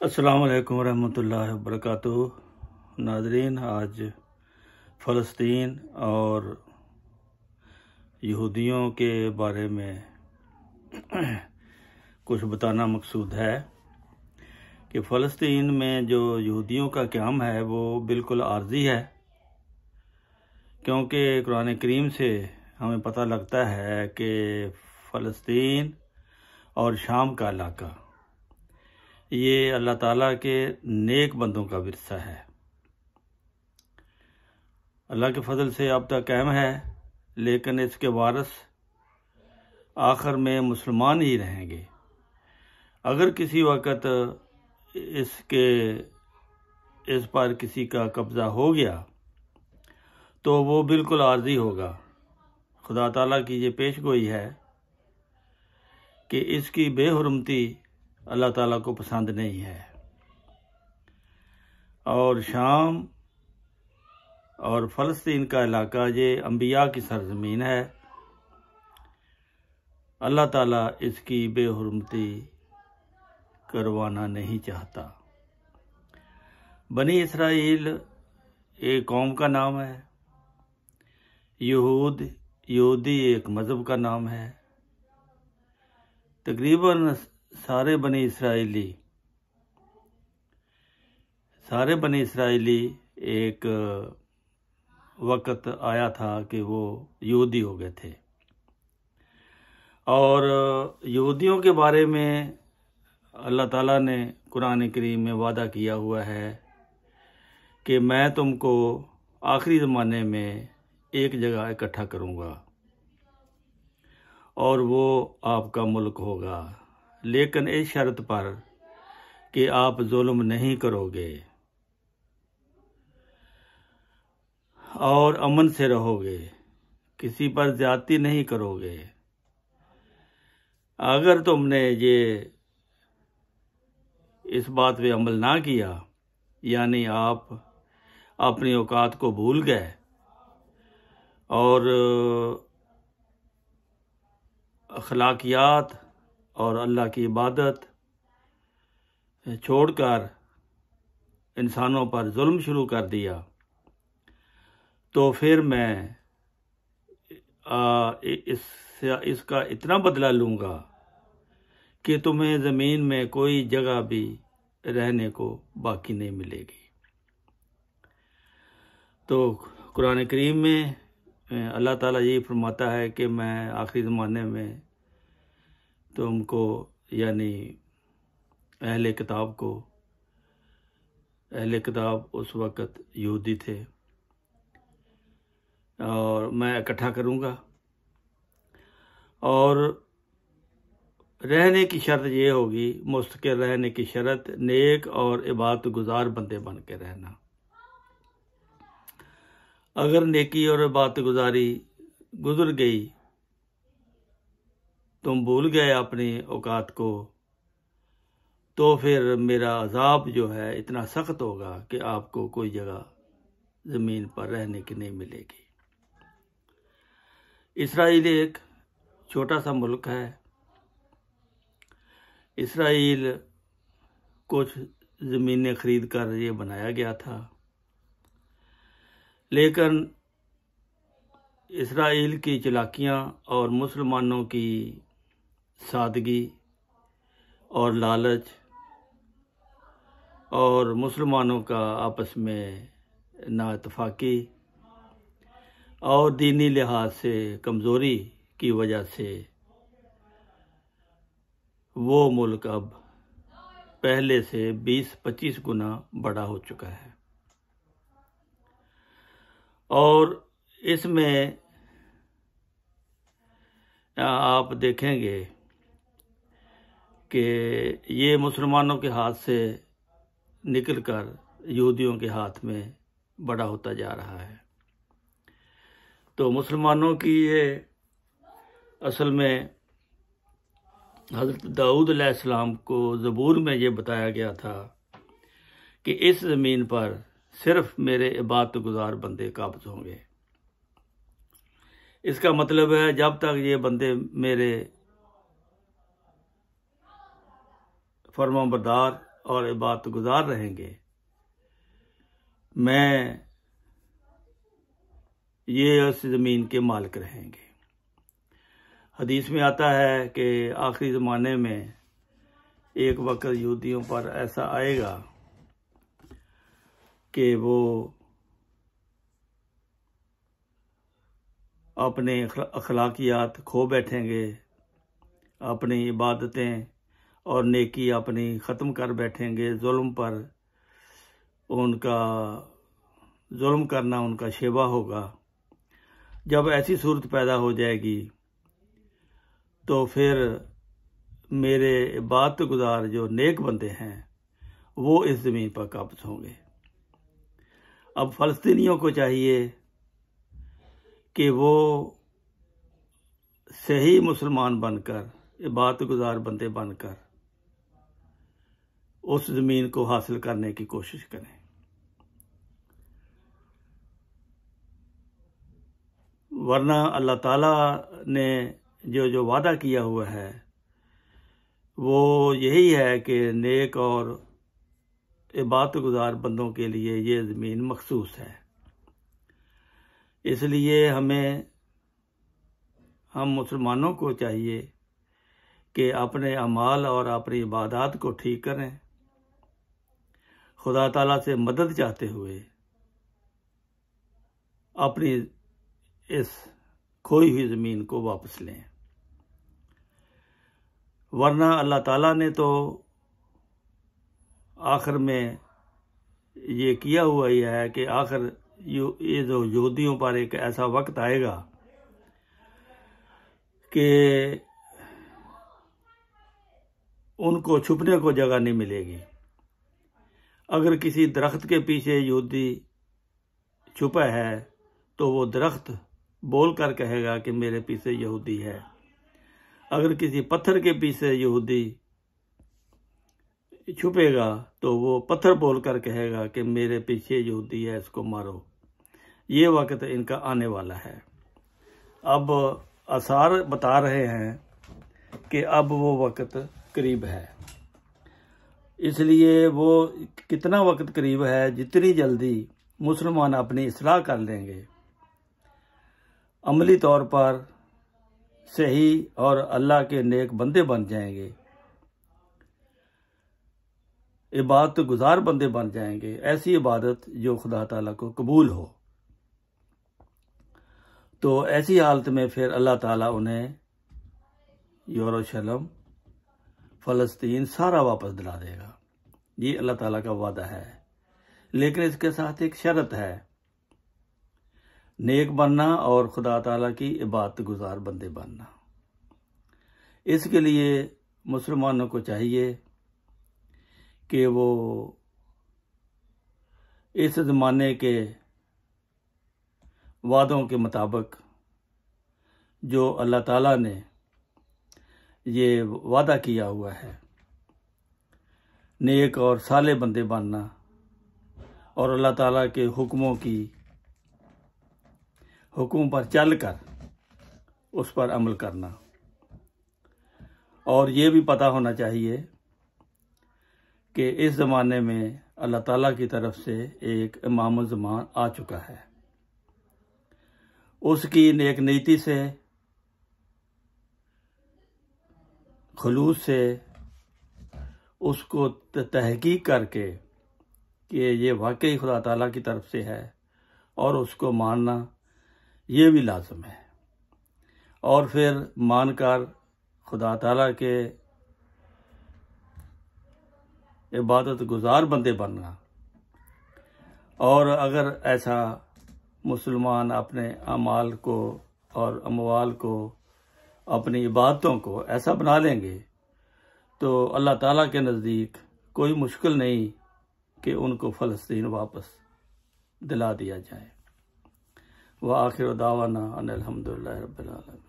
अस्सलाम वालेकुम रहमतुल्लाहि व बरकातुहू। नाज़रीन, आज फ़लस्तीन और यहूदियों के बारे में कुछ बताना मकसूद है कि फ़लस्तीन में जो यहूदियों का क़याम है वो बिल्कुल आर्जी है, क्योंकि कुरान करीम से हमें पता लगता है कि फ़लस्तीन और शाम का इलाका ये अल्लाह ताला के नेक बंदों का विरसा है। अल्लाह के फजल से अब तक कायम है, लेकिन इसके वारिस आखिर में मुसलमान ही रहेंगे। अगर किसी वक़्त इस पर किसी का कब्ज़ा हो गया तो वो बिल्कुल आर्जी होगा। खुदा ताला की ये पेशगोई है कि इसकी बेहुरमती अल्लाह ताला को पसंद नहीं है। और शाम और फ़लस्तीन का इलाका ये अंबिया की सरज़मीन है। अल्लाह ताला इसकी बेहुरमती करवाना नहीं चाहता। बनी इसराइल एक कौम का नाम है, यहूदी एक मज़हब का नाम है। तकरीबन सारे बनी इसराइली एक वक़्त आया था कि वो यहूदी हो गए थे। और यहूदियों के बारे में अल्लाह ताला ने कुरान करीम में वादा किया हुआ है कि मैं तुमको आखिरी ज़माने में एक जगह इकट्ठा करूँगा और वो आपका मुल्क होगा, लेकिन इस शर्त पर कि आप जुल्म नहीं करोगे और अमन से रहोगे, किसी पर ज्यादती नहीं करोगे। अगर तुमने ये इस बात पे अमल ना किया, यानी आप अपनी औकात को भूल गए और अखलाकियात और अल्लाह की इबादत छोड़कर इंसानों पर जुल्म शुरू कर दिया, तो फिर मैं इसका इतना बदला लूँगा कि तुम्हें ज़मीन में कोई जगह भी रहने को बाकी नहीं मिलेगी। तो कुरान करीम में अल्लाह ताला ये फरमाता है कि मैं आखिरी ज़माने में तुमको, यानी अहले किताब उस वक़्त यहूदी थे, और मैं इकट्ठा करूँगा। और रहने की शर्त ये होगी, मुस्तकिल रहने की शर्त, नेक और इबादत गुजार बंदे बन के रहना। अगर नेकी और इबादत गुजारी गुजर गई, तुम भूल गए अपनी औकात को, तो फिर मेरा अजाब जो है इतना सख्त होगा कि आपको कोई जगह ज़मीन पर रहने की नहीं मिलेगी। इसराइल एक छोटा सा मुल्क है। इसराइल कुछ ज़मीनें खरीद कर ये बनाया गया था, लेकिन इसराइल की चालाकियाँ और मुसलमानों की सादगी और लालच और मुसलमानों का आपस में नाइतफाकी और दीनी लिहाज से कमज़ोरी की वजह से वो मुल्क अब पहले से 20-25 गुना बड़ा हो चुका है। और इसमें आप देखेंगे कि ये मुसलमानों के हाथ से निकलकर यहूदियों के हाथ में बड़ा होता जा रहा है। तो मुसलमानों की ये असल में हज़रत दाऊद अलैहिस्सलाम को ज़बूर में ये बताया गया था कि इस ज़मीन पर सिर्फ मेरे इबादत गुजार बंदे काबिज़ होंगे। इसका मतलब है जब तक ये बंदे मेरे फरमाबरदार और इबादत गुजार रहेंगे, मैं ये उस ज़मीन के मालिक रहेंगे। हदीस में आता है कि आखिरी ज़माने में एक वक्त यहूदियों पर ऐसा आएगा कि वो अपने अखलाकियात खो बैठेंगे, अपनी इबादतें और नेकी अपनी ख़त्म कर बैठेंगे, जुल्म करना उनका शेवा होगा। जब ऐसी सूरत पैदा हो जाएगी तो फिर मेरे इबादत गुजार जो नेक बंदे हैं वो इस ज़मीन पर काबिज होंगे। अब फ़लस्तीनियों को चाहिए कि वो सही मुसलमान बनकर, इबादत गुजार बंदे बनकर उस ज़मीन को हासिल करने की कोशिश करें। वरना अल्लाह ताला ने जो वादा किया हुआ है वो यही है कि नेक और इबादत गुजार बंदों के लिए ये ज़मीन मखसूस है। इसलिए हम मुसलमानों को चाहिए कि अपने अमाल और अपनी इबादत को ठीक करें, खुदा ताला से मदद चाहते हुए अपनी इस खोई हुई ज़मीन को वापस लें। वरना अल्लाह ताला ने तो आखिर में ये किया हुआ ही है कि आखिर ये जो यहूदियों पर एक ऐसा वक्त आएगा कि उनको छुपने को जगह नहीं मिलेगी। अगर किसी दरख्त के पीछे यहूदी छुपा है तो वो दरख्त बोल कर कहेगा कि मेरे पीछे यहूदी है। अगर किसी पत्थर के पीछे यहूदी छुपेगा तो वो पत्थर बोल कर कहेगा कि मेरे पीछे यहूदी है, इसको मारो। ये वक्त इनका आने वाला है। अब आसार बता रहे हैं कि अब वो वक्त करीब है। इसलिए वो कितना वक्त करीब है, जितनी जल्दी मुसलमान अपनी इस्लाह कर लेंगे, अमली तौर पर सही और अल्लाह के नेक बंदे बन जाएंगे, इबादत गुजार बंदे बन जाएंगे, ऐसी इबादत जो खुदा ताला को कबूल हो, तो ऐसी हालत में फिर अल्लाह ताला उन्हें यरूशलेम, फ़लस्तीन सारा वापस दिला देगा। ये अल्लाह ताला का वादा है। लेकिन इसके साथ एक शर्त है, नेक बनना और खुदा ताला की इबादत गुजार बंदे बनना। इसके लिए मुसलमानों को चाहिए कि वो इस ज़माने के वादों के मुताबिक जो अल्लाह ताला ने ये वादा किया हुआ है, नेक और साले बंदे बनना और अल्लाह ताला के हुक्म पर चलकर उस पर अमल करना। और ये भी पता होना चाहिए कि इस ज़माने में अल्लाह ताला की तरफ से एक इमाम ज़मान आ चुका है। उसकी नेक नीति से, खुलूस से उसको तहकीक करके कि ये वाकई खुदा ताला की तरफ से है और उसको मानना ये भी लाजम है। और फिर मानकर खुदा ताला के इबादत गुजार बंदे बनना। और अगर ऐसा मुसलमान अपने अमाल को और अमवाल को, अपनी इबादतों को ऐसा बना लेंगे तो अल्लाह ताला के नज़दीक कोई मुश्किल नहीं कि उनको फ़लस्तीन वापस दिला दिया जाए। व आखिर दावाना अनिल हम्दुलिल्लाहि रब्बिल आलमीन।